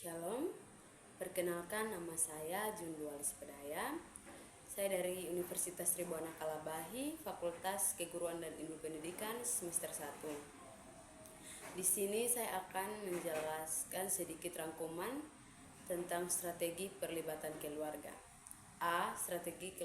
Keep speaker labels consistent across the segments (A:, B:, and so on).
A: Shalom, perkenalkan nama saya Jundualis Pedaya. Saya dari Universitas Tribuana Kalabahi, Fakultas Keguruan dan Ilmu Pendidikan semester 1. Di sini saya akan menjelaskan sedikit rangkuman tentang strategi perlibatan keluarga. A. Strategi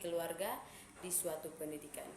A: keluarga di suatu pendidikan.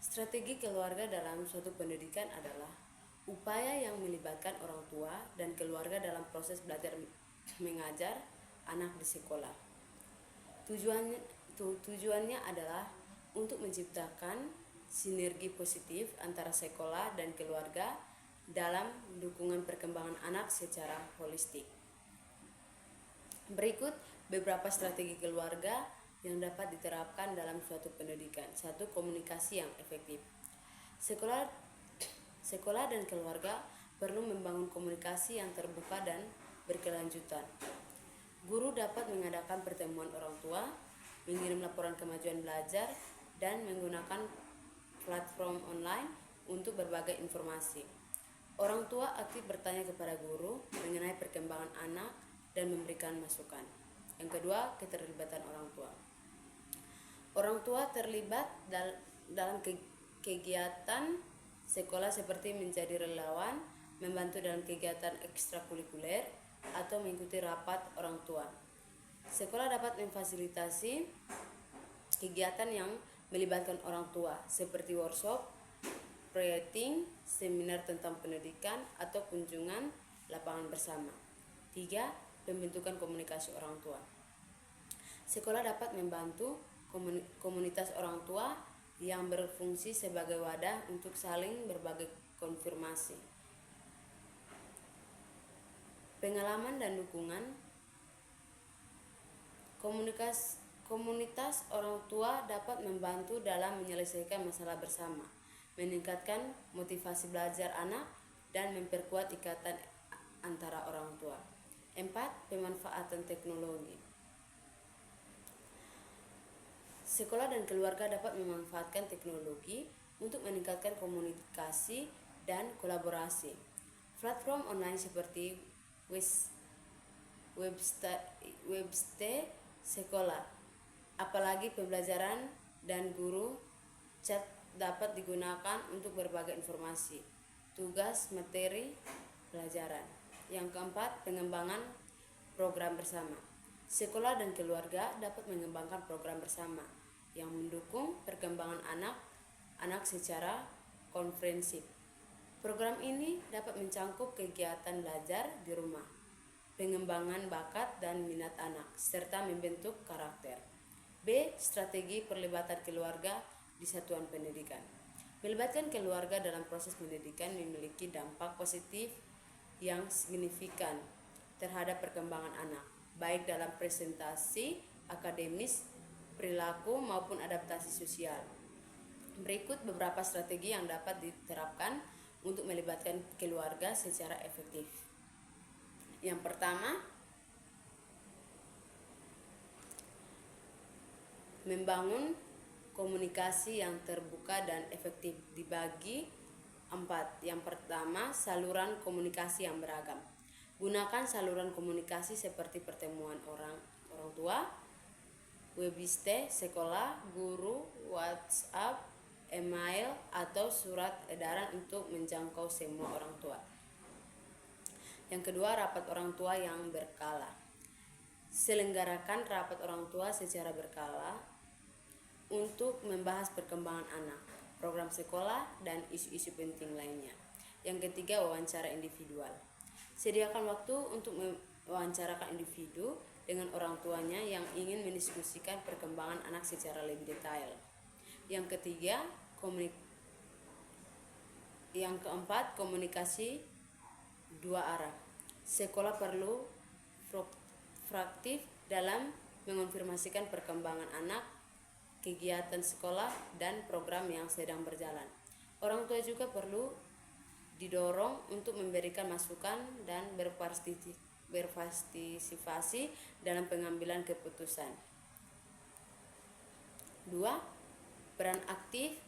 A: Strategi keluarga dalam suatu pendidikan adalah upaya yang melibatkan orang tua dan keluarga dalam proses belajar mengajar anak di sekolah. Tujuannya adalah untuk menciptakan sinergi positif antara sekolah dan keluarga dalam dukungan perkembangan anak secara holistik. Berikut beberapa strategi keluarga yang dapat diterapkan dalam suatu pendidikan. 1. Komunikasi yang efektif. Sekolah dan keluarga perlu membangun komunikasi yang terbuka dan berkelanjutan. Guru dapat mengadakan pertemuan orang tua, mengirim laporan kemajuan belajar, dan menggunakan platform online untuk berbagai informasi. Orang tua aktif bertanya kepada guru mengenai perkembangan anak dan memberikan masukan. Yang kedua, keterlibatan orang tua. Orang tua terlibat dalam kegiatan sekolah seperti menjadi relawan, membantu dalam kegiatan ekstrakurikuler, atau mengikuti rapat orang tua. Sekolah dapat memfasilitasi kegiatan yang melibatkan orang tua seperti workshop, pre-rating, seminar tentang pendidikan, atau kunjungan lapangan bersama. 3. Pembentukan komunikasi orang tua. Sekolah dapat membantu komunitas orang tua yang berfungsi sebagai wadah untuk saling berbagi konfirmasi, pengalaman dan dukungan. Komunitas orang tua dapat membantu dalam menyelesaikan masalah bersama, meningkatkan motivasi belajar anak, dan memperkuat ikatan antara orang tua. 4. Pemanfaatan teknologi. Sekolah dan keluarga dapat memanfaatkan teknologi untuk meningkatkan komunikasi dan kolaborasi. Platform online seperti website sekolah, apalagi pembelajaran dan guru chat dapat digunakan untuk berbagi informasi, tugas, materi pelajaran. Yang keempat, pengembangan program bersama. Sekolah dan keluarga dapat mengembangkan program bersama yang mendukung perkembangan anak secara komprehensif. Program ini dapat mencakup kegiatan belajar di rumah, pengembangan bakat dan minat anak, serta membentuk karakter. B. Strategi perlibatan keluarga di satuan pendidikan. Melibatkan keluarga dalam proses pendidikan memiliki dampak positif yang signifikan terhadap perkembangan anak, baik dalam presentasi akademis, perilaku, maupun adaptasi sosial. Berikut beberapa strategi yang dapat diterapkan untuk melibatkan keluarga secara efektif. Yang pertama, membangun komunikasi yang terbuka dan efektif dibagi 4. Yang pertama, saluran komunikasi yang beragam. Gunakan saluran komunikasi seperti pertemuan orang tua, website sekolah, guru, WhatsApp, email, atau surat edaran untuk menjangkau semua orang tua. Yang kedua, rapat orang tua yang berkala. Selenggarakan rapat orang tua secara berkala untuk membahas perkembangan anak, program sekolah, dan isu-isu penting lainnya. Yang ketiga, wawancara individual. Sediakan waktu untuk mewawancarakan individu dengan orang tuanya yang ingin mendiskusikan perkembangan anak secara lebih detail. Yang ketiga, yang keempat, komunikasi dua arah. Sekolah perlu proaktif dalam mengonfirmasikan perkembangan anak, kegiatan sekolah, dan program yang sedang berjalan. Orang tua juga perlu didorong untuk memberikan masukan dan berpartisipasi dalam pengambilan keputusan. 2. Peran aktif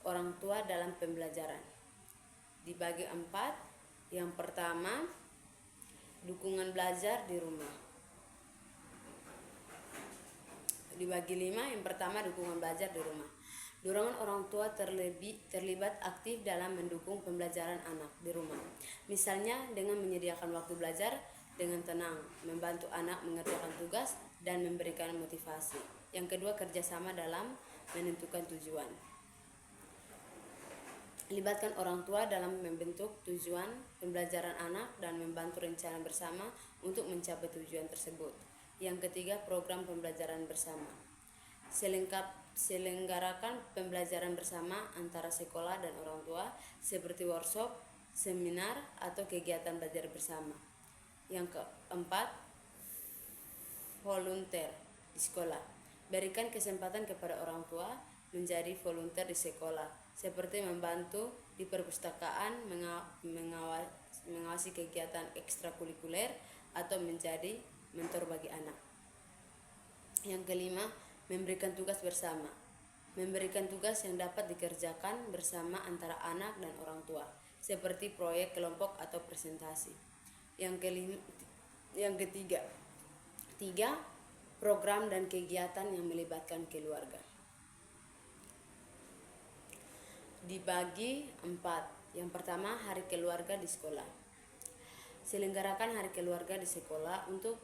A: orang tua dalam pembelajaran. Dibagi 4. Yang pertama, dukungan belajar di rumah. Dibagi 5, yang pertama dukungan belajar di rumah. Dorongan orang tua terlibat aktif dalam mendukung pembelajaran anak di rumah. Misalnya dengan menyediakan waktu belajar dengan tenang, membantu anak mengerjakan tugas, dan memberikan motivasi. Yang kedua, kerjasama dalam menentukan tujuan. Libatkan orang tua dalam membentuk tujuan pembelajaran anak dan membantu rencana bersama untuk mencapai tujuan tersebut. Yang ketiga, program pembelajaran bersama. Selenggarakan pembelajaran bersama antara sekolah dan orang tua seperti workshop, seminar, atau kegiatan belajar bersama. Yang keempat, volunteer di sekolah. Berikan kesempatan kepada orang tua menjadi volunteer di sekolah, seperti membantu di perpustakaan, mengawasi kegiatan ekstrakurikuler, atau menjadi mentor bagi anak. Yang kelima, memberikan tugas bersama. Memberikan tugas yang dapat dikerjakan bersama antara anak dan orang tua, seperti proyek kelompok atau presentasi. Yang ketiga, program dan kegiatan yang melibatkan keluarga. Dibagi 4. Yang pertama, hari keluarga di sekolah. Selenggarakan hari keluarga di sekolah untuk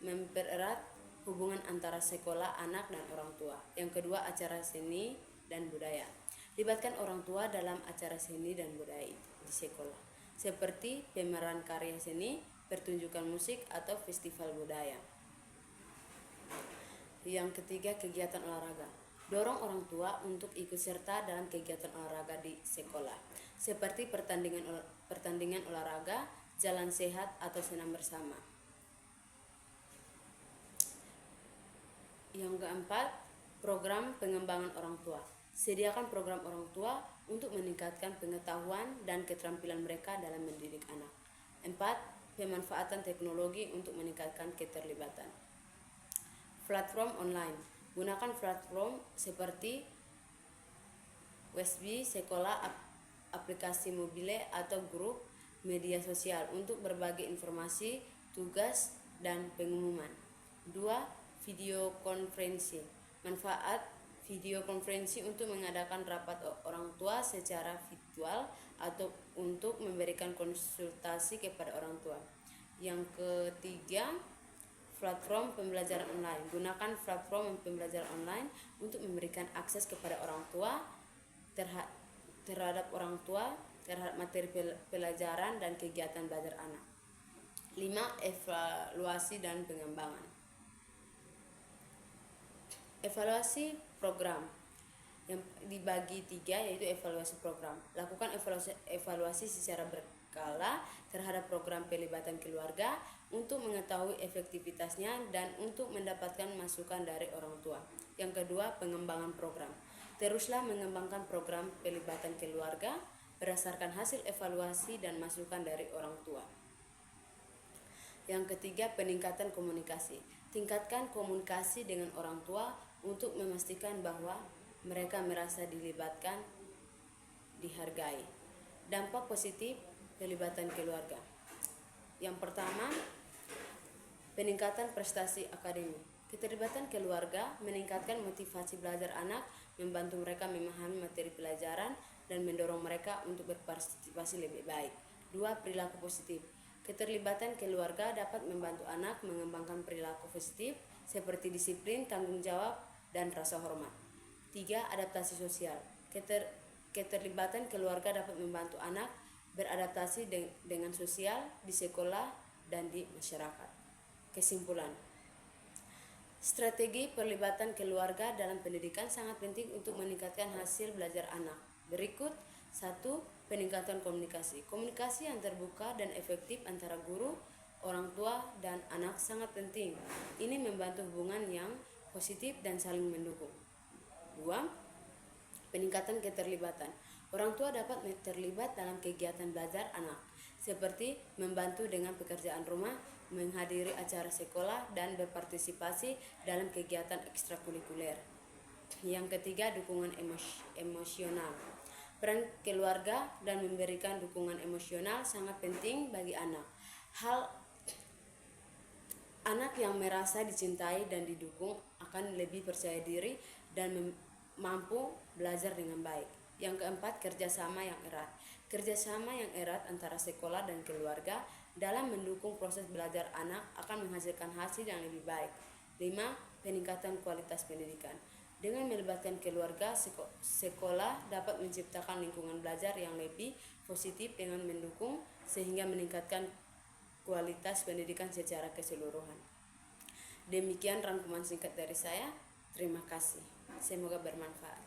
A: mempererat hubungan antara sekolah, anak, dan orang tua. Yang kedua, acara seni dan budaya. Libatkan orang tua dalam acara seni dan budaya di sekolah, seperti pemeran karya seni, pertunjukan musik, atau festival budaya. Yang ketiga, kegiatan olahraga. Dorong orang tua untuk ikut serta dalam kegiatan olahraga di sekolah, seperti pertandingan olahraga, jalan sehat, atau senam bersama. Yang keempat, program pengembangan orang tua. Sediakan program orang tua untuk meningkatkan pengetahuan dan keterampilan mereka dalam mendidik anak. 4. Pemanfaatan teknologi untuk meningkatkan keterlibatan. Platform online. Gunakan platform seperti USB sekolah, aplikasi mobile, atau grup media sosial untuk berbagi informasi, tugas, dan pengumuman. 2. Video konferensi. Manfaat video konferensi untuk mengadakan rapat orang tua secara virtual atau untuk memberikan konsultasi kepada orang tua. Yang ketiga, platform pembelajaran online. Gunakan platform pembelajaran online untuk memberikan akses kepada orang tua terhadap materi pelajaran dan kegiatan belajar anak. 5. Evaluasi dan pengembangan. Evaluasi program yang dibagi 3, yaitu evaluasi program. Lakukan evaluasi secara berkala terhadap program pelibatan keluarga untuk mengetahui efektivitasnya dan untuk mendapatkan masukan dari orang tua. Yang kedua, pengembangan program. Teruslah mengembangkan program pelibatan keluarga berdasarkan hasil evaluasi dan masukan dari orang tua. Yang ketiga, peningkatan komunikasi. Tingkatkan komunikasi dengan orang tua untuk memastikan bahwa mereka merasa dilibatkan, dihargai. Dampak positif pelibatan keluarga. Yang pertama, peningkatan prestasi akademik. Keterlibatan keluarga meningkatkan motivasi belajar anak, membantu mereka memahami materi pelajaran, dan mendorong mereka untuk berpartisipasi lebih baik. 2. Perilaku positif. Keterlibatan keluarga dapat membantu anak mengembangkan perilaku positif seperti disiplin, tanggung jawab, dan rasa hormat. 3. Adaptasi sosial. Keterlibatan keluarga dapat membantu anak beradaptasi dengan sosial di sekolah dan di masyarakat. Kesimpulan, strategi pelibatan keluarga dalam pendidikan sangat penting untuk meningkatkan hasil belajar anak. Berikut: 1. Peningkatan komunikasi. Komunikasi yang terbuka dan efektif antara guru, orang tua, dan anak sangat penting. Ini membantu hubungan yang positif dan saling mendukung. 2. Peningkatan keterlibatan. Orang tua dapat terlibat dalam kegiatan belajar anak, seperti membantu dengan pekerjaan rumah, menghadiri acara sekolah, dan berpartisipasi dalam kegiatan ekstrakurikuler. Yang ketiga, dukungan emosional. Peran keluarga dan memberikan dukungan emosional sangat penting bagi anak. Anak yang merasa dicintai dan didukung akan lebih percaya diri dan mampu belajar dengan baik. Yang keempat, kerjasama yang erat. Kerjasama yang erat antara sekolah dan keluarga dalam mendukung proses belajar anak akan menghasilkan hasil yang lebih baik. 5. Peningkatan kualitas pendidikan. Dengan melibatkan keluarga, sekolah dapat menciptakan lingkungan belajar yang lebih positif dengan mendukung sehingga meningkatkan kualitas pendidikan secara keseluruhan. Demikian rangkuman singkat dari saya. Terima kasih. Semoga bermanfaat.